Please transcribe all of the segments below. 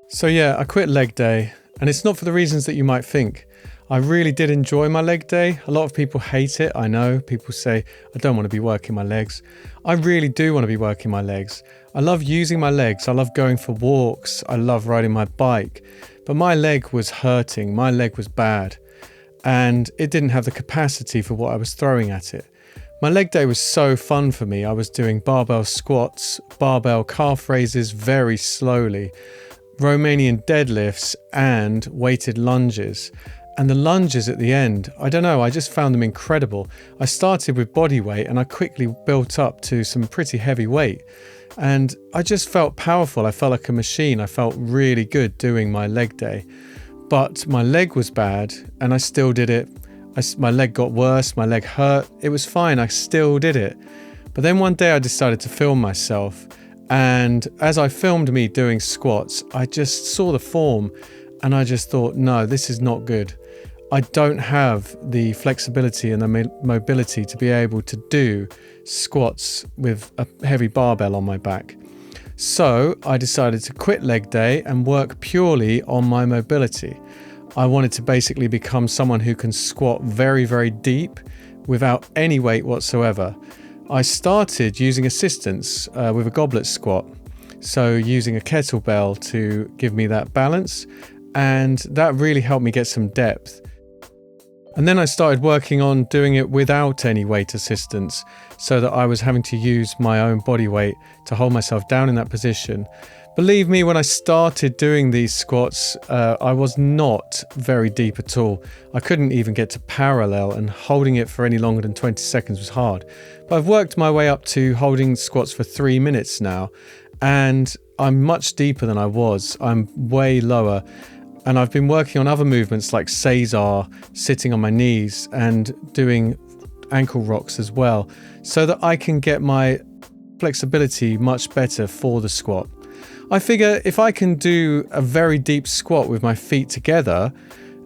So yeah, I quit leg day, and it's not for the reasons that you might think. I really did enjoy my leg day. A lot of people hate it, I know. People say, I don't want to be working my legs. I really do want to be working my legs. I love using my legs. I love going for walks. I love riding my bike. But my leg was hurting. My leg was bad. And it didn't have the capacity for what I was throwing at it. My leg day was so fun for me. I was doing barbell squats, barbell calf raises very slowly, Romanian deadlifts and weighted lunges. And the lunges at the end, I don't know, I just found them incredible. I started with bodyweight and I quickly built up to some pretty heavy weight. And I just felt powerful. I felt like a machine. I felt really good doing my leg day. But my leg was bad and I still did it. My leg got worse, my leg hurt. It was fine, I still did it. But then one day I decided to film myself. And as I filmed me doing squats, I just saw the form and I just thought, no, this is not good. I don't have the flexibility and the mobility to be able to do squats with a heavy barbell on my back. So I decided to quit leg day and work purely on my mobility. I wanted to basically become someone who can squat very, very deep without any weight whatsoever. I started using assistance with a goblet squat. So using a kettlebell to give me that balance, and that really helped me get some depth. And then I started working on doing it without any weight assistance, so that I was having to use my own body weight to hold myself down in that position. Believe me, when I started doing these squats, I was not very deep at all. I couldn't even get to parallel, and holding it for any longer than 20 seconds was hard. But I've worked my way up to holding squats for 3 minutes now, and I'm much deeper than I was. I'm way lower. And I've been working on other movements like Caesar, sitting on my knees and doing ankle rocks as well, so that I can get my flexibility much better for the squat. I figure if I can do a very deep squat with my feet together,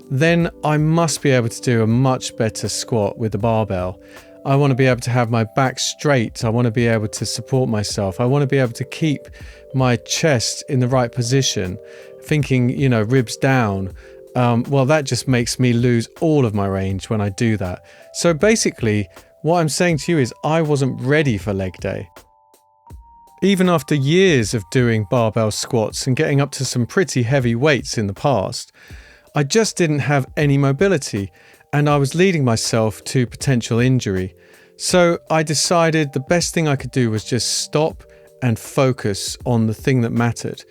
then I must be able to do a much better squat with the barbell. I want to be able to have my back straight. I want to be able to support myself. I want to be able to keep my chest in the right position, thinking, ribs down. Well, that just makes me lose all of my range when I do that. So basically, what I'm saying to you is I wasn't ready for leg day. Even after years of doing barbell squats and getting up to some pretty heavy weights in the past, I just didn't have any mobility and I was leading myself to potential injury. So I decided the best thing I could do was just stop and focus on the thing that mattered.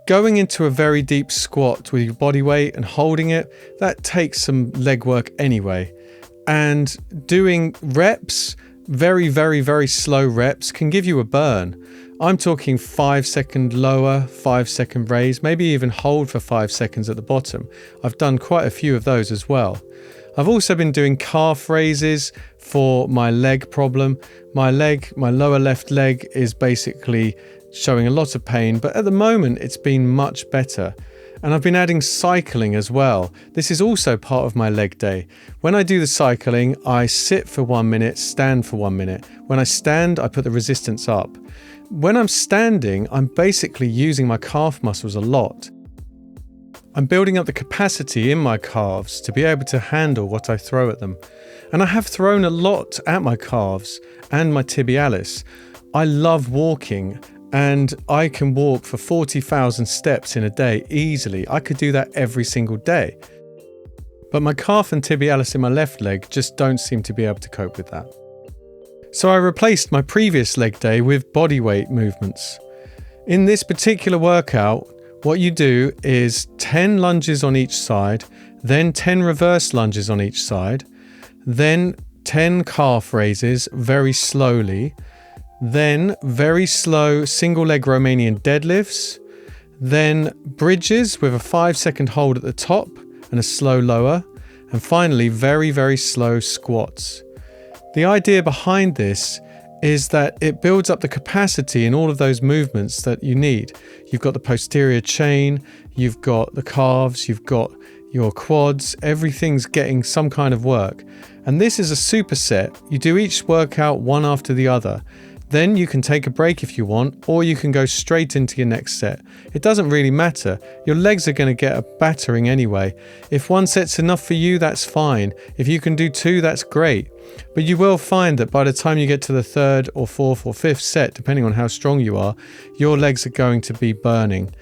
Going into a very deep squat with your body weight and holding it, that takes some leg work anyway. And doing reps, very, very, very slow reps can give you a burn. I'm talking 5 second lower, 5 second raise, maybe even hold for 5 seconds at the bottom. I've done quite a few of those as well. I've also been doing calf raises for my leg problem. My lower left leg is basically showing a lot of pain, but at the moment it's been much better. And I've been adding cycling as well. This is also part of my leg day. When I do the cycling, I sit for 1 minute, stand for 1 minute. When I stand, I put the resistance up. When I'm standing, I'm basically using my calf muscles a lot. I'm building up the capacity in my calves to be able to handle what I throw at them. And I have thrown a lot at my calves and my tibialis. I love walking. And I can walk for 40,000 steps in a day easily. I could do that every single day. But my calf and tibialis in my left leg just don't seem to be able to cope with that. So I replaced my previous leg day with bodyweight movements. In this particular workout, what you do is 10 lunges on each side, then 10 reverse lunges on each side, then 10 calf raises very slowly, then very slow single leg Romanian deadlifts, then bridges with a 5 second hold at the top and a slow lower, and finally very, very slow squats. The idea behind this is that it builds up the capacity in all of those movements that you need. You've got the posterior chain, you've got the calves, you've got your quads, everything's getting some kind of work. And this is a superset. You do each workout one after the other. Then you can take a break if you want, or you can go straight into your next set. It doesn't really matter. Your legs are going to get a battering anyway. If one set's enough for you, that's fine. If you can do 2, that's great. But you will find that by the time you get to the 3rd or 4th or 5th set, depending on how strong you are, your legs are going to be burning.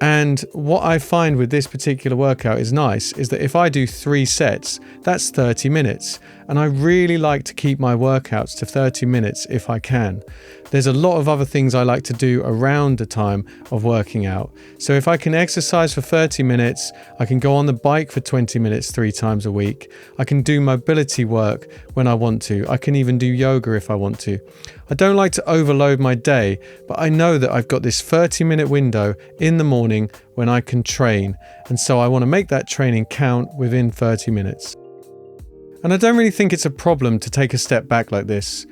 And what I find with this particular workout is nice is that if I do 3 sets, that's 30 minutes. And I really like to keep my workouts to 30 minutes if I can. There's a lot of other things I like to do around the time of working out. So if I can exercise for 30 minutes, I can go on the bike for 20 minutes 3 times a week. I can do mobility work when I want to. I can even do yoga if I want to. I don't like to overload my day, but I know that I've got this 30-minute window in the morning when I can train. And so I want to make that training count within 30 minutes. And I don't really think it's a problem to take a step back like this,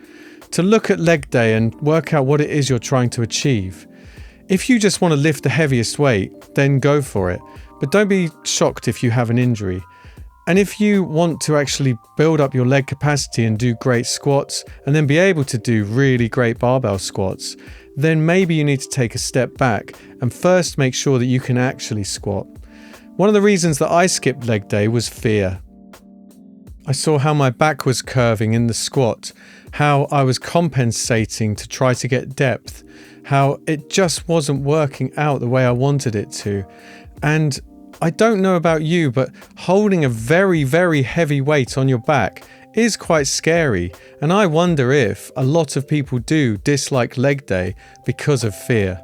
to look at leg day and work out what it is you're trying to achieve. If you just want to lift the heaviest weight, then go for it. But don't be shocked if you have an injury. And if you want to actually build up your leg capacity and do great squats, and then be able to do really great barbell squats, then maybe you need to take a step back and first make sure that you can actually squat. One of the reasons that I skipped leg day was fear. I saw how my back was curving in the squat, how I was compensating to try to get depth, how it just wasn't working out the way I wanted it to. And I don't know about you, but holding a very, very heavy weight on your back is quite scary. And I wonder if a lot of people do dislike leg day because of fear.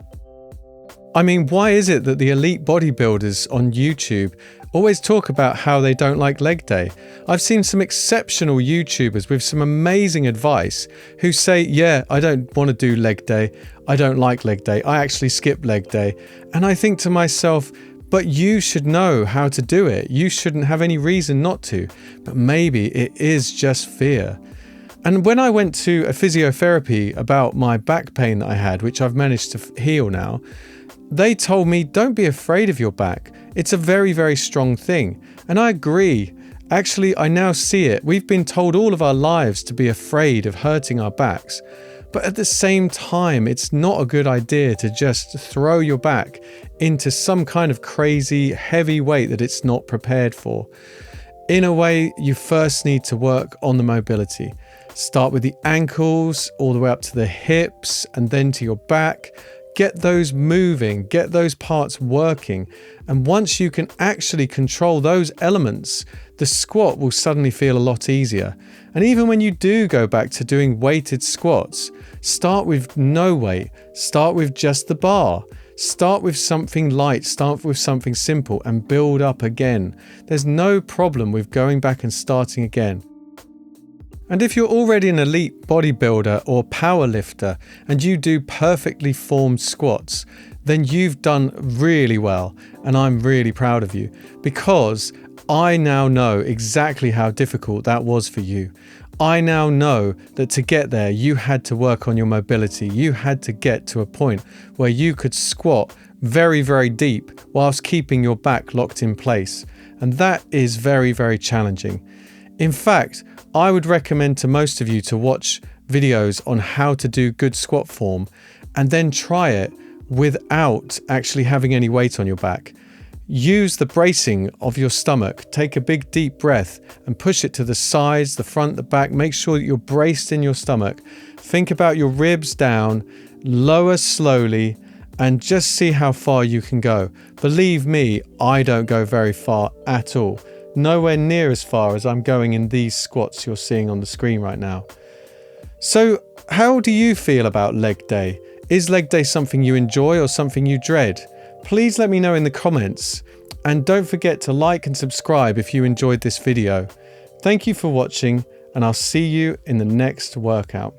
I mean, why is it that the elite bodybuilders on YouTube always talk about how they don't like leg day? I've seen some exceptional YouTubers with some amazing advice who say, yeah, I don't want to do leg day. I don't like leg day. I actually skip leg day. And I think to myself, but you should know how to do it. You shouldn't have any reason not to. But maybe it is just fear. And when I went to a physiotherapy about my back pain that I had, which I've managed to heal now, they told me, don't be afraid of your back. It's a very, very strong thing. And I agree. Actually, I now see it. We've been told all of our lives to be afraid of hurting our backs. But at the same time, it's not a good idea to just throw your back into some kind of crazy heavy weight that it's not prepared for. In a way, you first need to work on the mobility. Start with the ankles, all the way up to the hips, and then to your back. Get those moving, get those parts working. And once you can actually control those elements, the squat will suddenly feel a lot easier. And even when you do go back to doing weighted squats, start with no weight, start with just the bar. Start with something light, start with something simple, and build up again. There's no problem with going back and starting again. And if you're already an elite bodybuilder or power lifter and you do perfectly formed squats, then you've done really well, and I'm really proud of you, because I now know exactly how difficult that was for you. I now know that to get there, you had to work on your mobility. You had to get to a point where you could squat very, very deep whilst keeping your back locked in place. And that is very, very challenging. In fact, I would recommend to most of you to watch videos on how to do good squat form and then try it without actually having any weight on your back. Use the bracing of your stomach. Take a big deep breath and push it to the sides, the front, the back. Make sure that you're braced in your stomach. Think about your ribs down, lower slowly, and just see how far you can go. Believe me, I don't go very far at all. Nowhere near as far as I'm going in these squats you're seeing on the screen right now. So, how do you feel about leg day? Is leg day something you enjoy or something you dread? Please let me know in the comments, and don't forget to like and subscribe if you enjoyed this video. Thank you for watching, and I'll see you in the next workout.